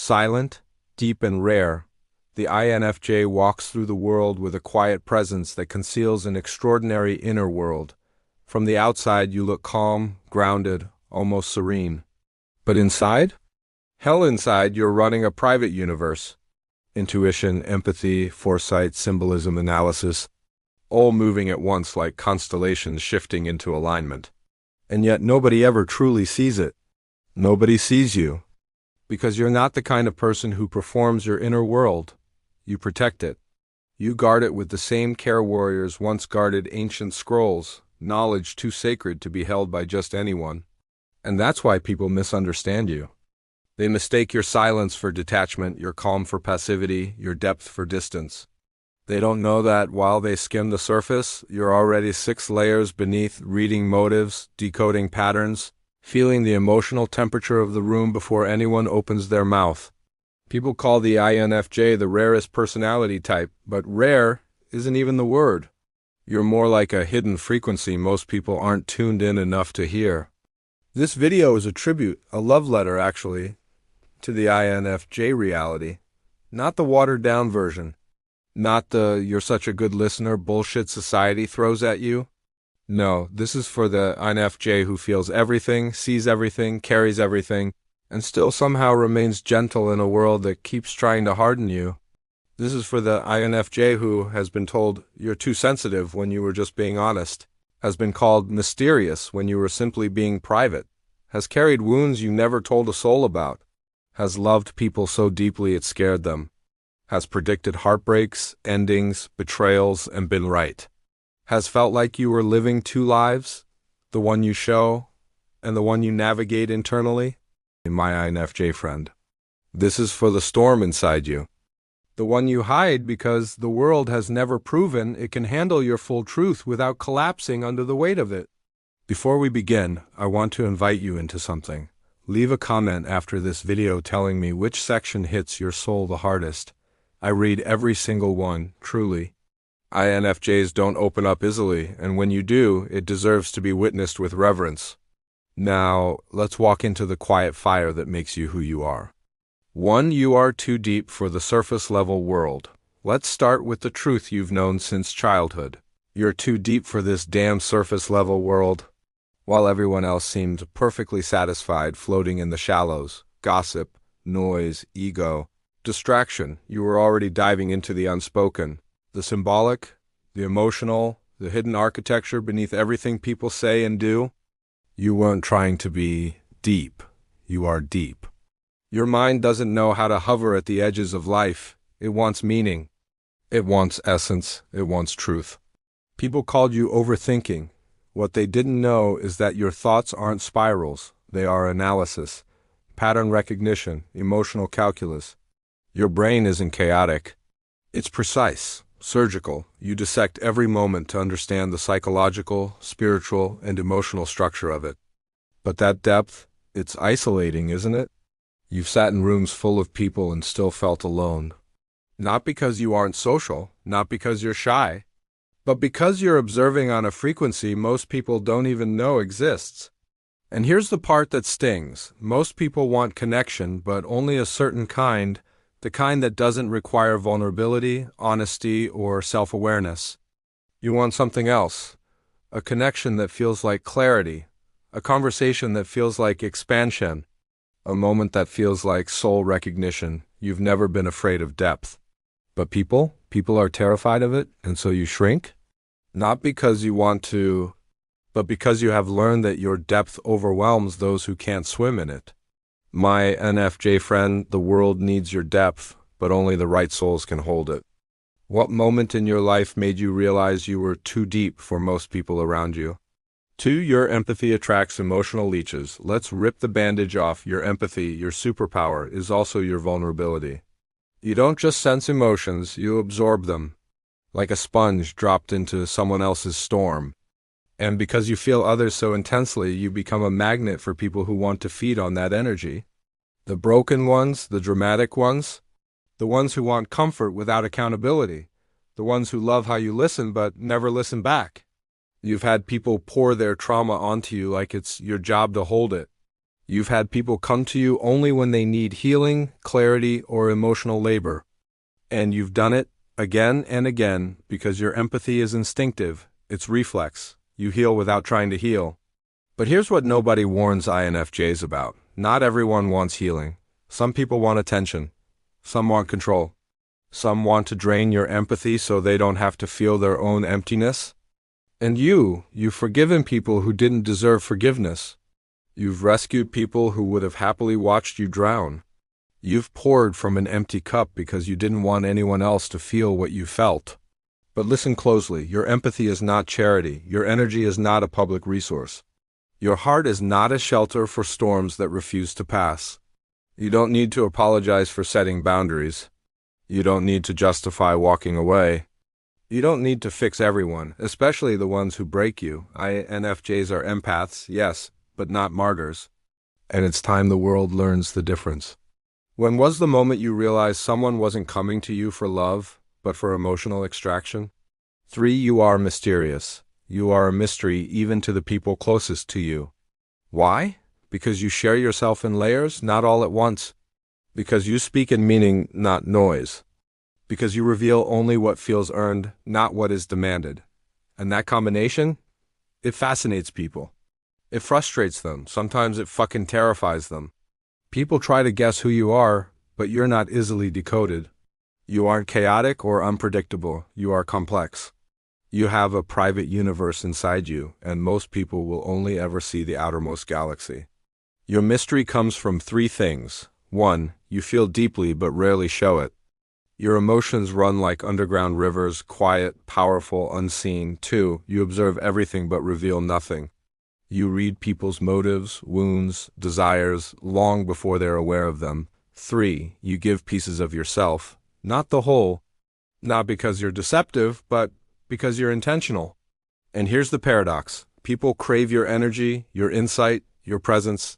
Silent, deep and rare, the INFJ walks through the world with a quiet presence that conceals an extraordinary inner world. From the outside you look calm, grounded, almost serene. But inside? Hell, inside you're running a private universe. Intuition, empathy, foresight, symbolism, analysis, all moving at once like constellations shifting into alignment. And yet nobody ever truly sees it. Nobody sees you. Because you're not the kind of person who performs your inner world. You protect it. You guard it with the same care warriors once guarded ancient scrolls, knowledge too sacred to be held by just anyone. And that's why people misunderstand you. They mistake your silence for detachment, your calm for passivity, your depth for distance. They don't know that while they skim the surface, you're already 6 layers beneath, reading motives, decoding patterns, feeling the emotional temperature of the room before anyone opens their mouth. People call the INFJ the rarest personality type, but rare isn't even the word. You're more like a hidden frequency most people aren't tuned in enough to hear. This video is a tribute, a love letter actually, to the INFJ reality. Not the watered-down version. Not the "you're such a good listener" bullshit society throws at you. No, this is for the INFJ who feels everything, sees everything, carries everything, and still somehow remains gentle in a world that keeps trying to harden you. This is for the INFJ who has been told you're too sensitive when you were just being honest, has been called mysterious when you were simply being private, has carried wounds you never told a soul about, has loved people so deeply it scared them, has predicted heartbreaks, endings, betrayals, and been right, has felt like you were living 2 lives, the one you show and the one you navigate internally. My INFJ friend, this is for the storm inside you. The one you hide because the world has never proven it can handle your full truth without collapsing under the weight of it. Before we begin, I want to invite you into something. Leave a comment after this video telling me which section hits your soul the hardest. I read every single one, truly. INFJs don't open up easily, and when you do, it deserves to be witnessed with reverence. Now, let's walk into the quiet fire that makes you who you are. 1. You are too deep for the surface-level world. Let's start with the truth you've known since childhood. You're too deep for this damn surface-level world. While everyone else seemed perfectly satisfied floating in the shallows, gossip, noise, ego, distraction, you were already diving into the unspoken, the symbolic, the emotional, the hidden architecture beneath everything people say and do. You weren't trying to be deep. You are deep. Your mind doesn't know how to hover at the edges of life. It wants meaning. It wants essence. It wants truth. People called you overthinking. What they didn't know is that your thoughts aren't spirals. They are analysis, pattern recognition, emotional calculus. Your brain isn't chaotic. It's precise. Surgical. You dissect every moment to understand the psychological, spiritual, and emotional structure of it. But that depth, it's isolating, isn't it? You've sat in rooms full of people and still felt alone. Not because you aren't social, not because you're shy, but because you're observing on a frequency most people don't even know exists. And here's the part that stings. Most people want connection, but only a certain kind, the kind that doesn't require vulnerability, honesty, or self-awareness. You want something else, a connection that feels like clarity, a conversation that feels like expansion, a moment that feels like soul recognition. You've never been afraid of depth. But people are terrified of it, and so you shrink? Not because you want to, but because you have learned that your depth overwhelms those who can't swim in it. My NFJ friend, the world needs your depth, but only the right souls can hold it. What moment in your life made you realize you were too deep for most people around you? 2. Your empathy attracts emotional leeches. Let's rip the bandage off. Your empathy, your superpower, is also your vulnerability. You don't just sense emotions, you absorb them, like a sponge dropped into someone else's storm. And because you feel others so intensely, you become a magnet for people who want to feed on that energy. The broken ones, the dramatic ones, the ones who want comfort without accountability, the ones who love how you listen but never listen back. You've had people pour their trauma onto you like it's your job to hold it. You've had people come to you only when they need healing, clarity, or emotional labor. And you've done it again and again because your empathy is instinctive, it's reflex. You heal without trying to heal. But here's what nobody warns INFJs about. Not everyone wants healing. Some people want attention. Some want control. Some want to drain your empathy so they don't have to feel their own emptiness. And you've forgiven people who didn't deserve forgiveness. You've rescued people who would have happily watched you drown. You've poured from an empty cup because you didn't want anyone else to feel what you felt. But listen closely, your empathy is not charity. Your energy is not a public resource. Your heart is not a shelter for storms that refuse to pass. You don't need to apologize for setting boundaries. You don't need to justify walking away. You don't need to fix everyone, especially the ones who break you. INFJs are empaths, yes, but not martyrs. And it's time the world learns the difference. When was the moment you realized someone wasn't coming to you for love, but for emotional extraction? 3. You are mysterious. You are a mystery even to the people closest to you. Why? Because you share yourself in layers, not all at once. Because you speak in meaning, not noise. Because you reveal only what feels earned, not what is demanded. And that combination? It fascinates people. It frustrates them. Sometimes it fucking terrifies them. People try to guess who you are, but you're not easily decoded. You aren't chaotic or unpredictable. You are complex. You have a private universe inside you, and most people will only ever see the outermost galaxy. Your mystery comes from 3 things. 1. You feel deeply but rarely show it. Your emotions run like underground rivers, quiet, powerful, unseen. 2. You observe everything but reveal nothing. You read people's motives, wounds, desires, long before they're aware of them. 3. You give pieces of yourself, not the whole. Not because you're deceptive, but because you're intentional. And here's the paradox. People crave your energy, your insight, your presence,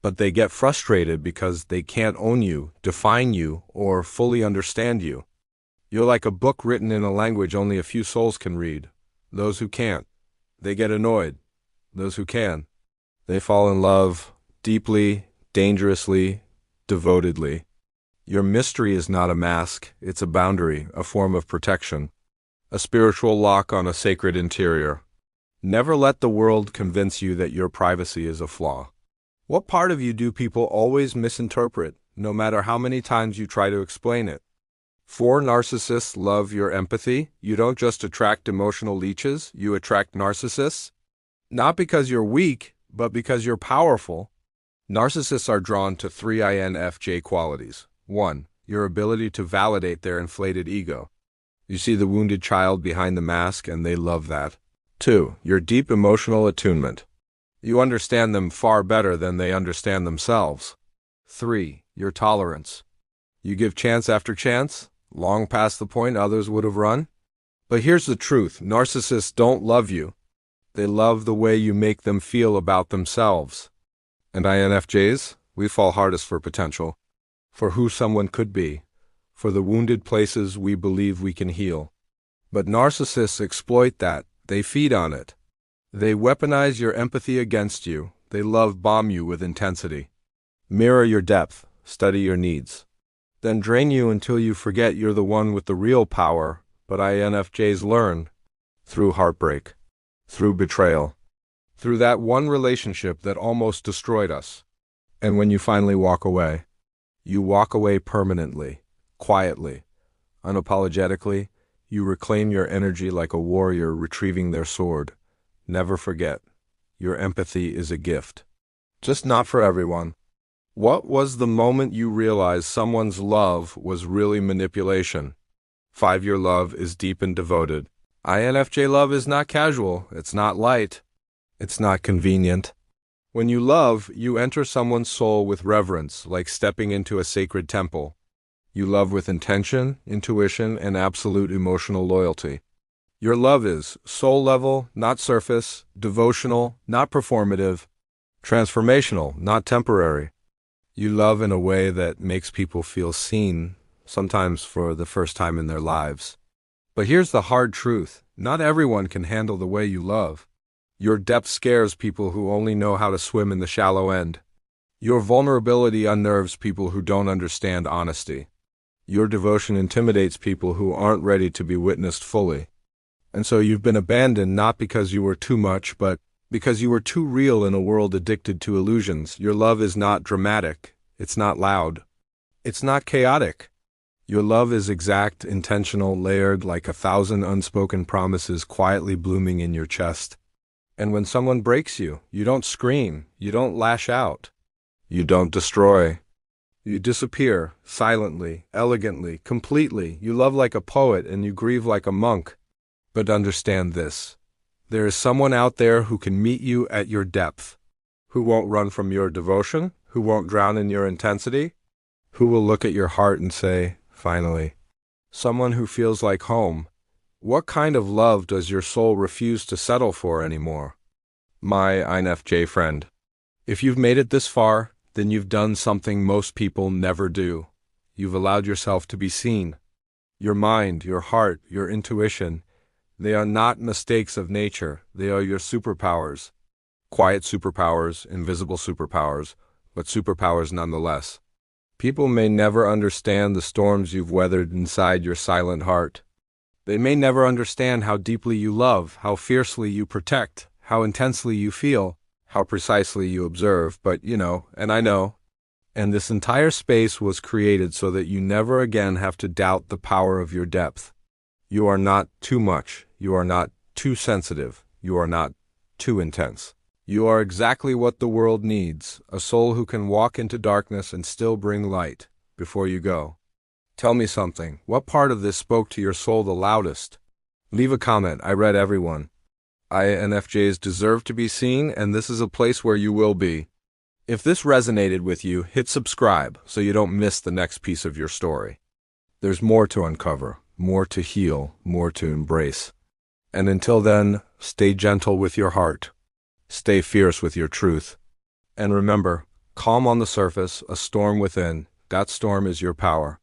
but they get frustrated because they can't own you, define you, or fully understand you. You're like a book written in a language only a few souls can read. Those who can't, they get annoyed. Those who can, they fall in love deeply, dangerously, devotedly. Your mystery is not a mask, it's a boundary, a form of protection, a spiritual lock on a sacred interior. Never let the world convince you that your privacy is a flaw. What part of you do people always misinterpret, no matter how many times you try to explain it? 4. Narcissists love your empathy. You don't just attract emotional leeches, you attract narcissists. Not because you're weak, but because you're powerful. Narcissists are drawn to 3 INFJ qualities. 1. Your ability to validate their inflated ego. You see the wounded child behind the mask, and they love that. 2. Your deep emotional attunement. You understand them far better than they understand themselves. 3. Your tolerance. You give chance after chance, long past the point others would have run. But here's the truth. Narcissists don't love you. They love the way you make them feel about themselves. And INFJs, we fall hardest for potential, for who someone could be, for the wounded places we believe we can heal. But narcissists exploit that. They feed on it. They weaponize your empathy against you. They love bomb you with intensity. Mirror your depth. Study your needs. Then drain you until you forget you're the one with the real power. But INFJs learn through heartbreak, through betrayal, through that one relationship that almost destroyed us. And when you finally walk away, you walk away permanently, quietly, unapologetically. You reclaim your energy like a warrior retrieving their sword. Never forget, your empathy is a gift. Just not for everyone. What was the moment you realized someone's love was really manipulation? 5. Your love is deep and devoted. INFJ love is not casual, it's not light, it's not convenient. When you love, you enter someone's soul with reverence, like stepping into a sacred temple. You love with intention, intuition, and absolute emotional loyalty. Your love is soul level, not surface, devotional, not performative, transformational, not temporary. You love in a way that makes people feel seen, sometimes for the first time in their lives. But here's the hard truth. Not everyone can handle the way you love. Your depth scares people who only know how to swim in the shallow end. Your vulnerability unnerves people who don't understand honesty. Your devotion intimidates people who aren't ready to be witnessed fully. And so you've been abandoned not because you were too much, but because you were too real in a world addicted to illusions. Your love is not dramatic. It's not loud. It's not chaotic. Your love is exact, intentional, layered, like 1,000 unspoken promises quietly blooming in your chest. And when someone breaks you, you don't scream, you don't lash out, you don't destroy. You disappear, silently, elegantly, completely. You love like a poet and you grieve like a monk. But understand this. There is someone out there who can meet you at your depth, who won't run from your devotion, who won't drown in your intensity, who will look at your heart and say, finally, someone who feels like home. What kind of love does your soul refuse to settle for anymore? My infj friend. If you've made it this far, then you've done something most people never do. You've allowed yourself to be seen. Your mind, your heart, your intuition, they are not mistakes of nature. They are your superpowers. Quiet superpowers, invisible superpowers, but superpowers nonetheless. People may never understand the storms you've weathered inside your silent heart. They may never understand how deeply you love, how fiercely you protect, how intensely you feel, how precisely you observe, but you know, and I know. And this entire space was created so that you never again have to doubt the power of your depth. You are not too much. You are not too sensitive. You are not too intense. You are exactly what the world needs, a soul who can walk into darkness and still bring light. Before you go, tell me something. What part of this spoke to your soul the loudest? Leave a comment. I read everyone. INFJs deserve to be seen, and this is a place where you will be. If this resonated with you, hit subscribe so you don't miss the next piece of your story. There's more to uncover, more to heal, more to embrace. And until then, stay gentle with your heart. Stay fierce with your truth. And remember, calm on the surface, a storm within. That storm is your power.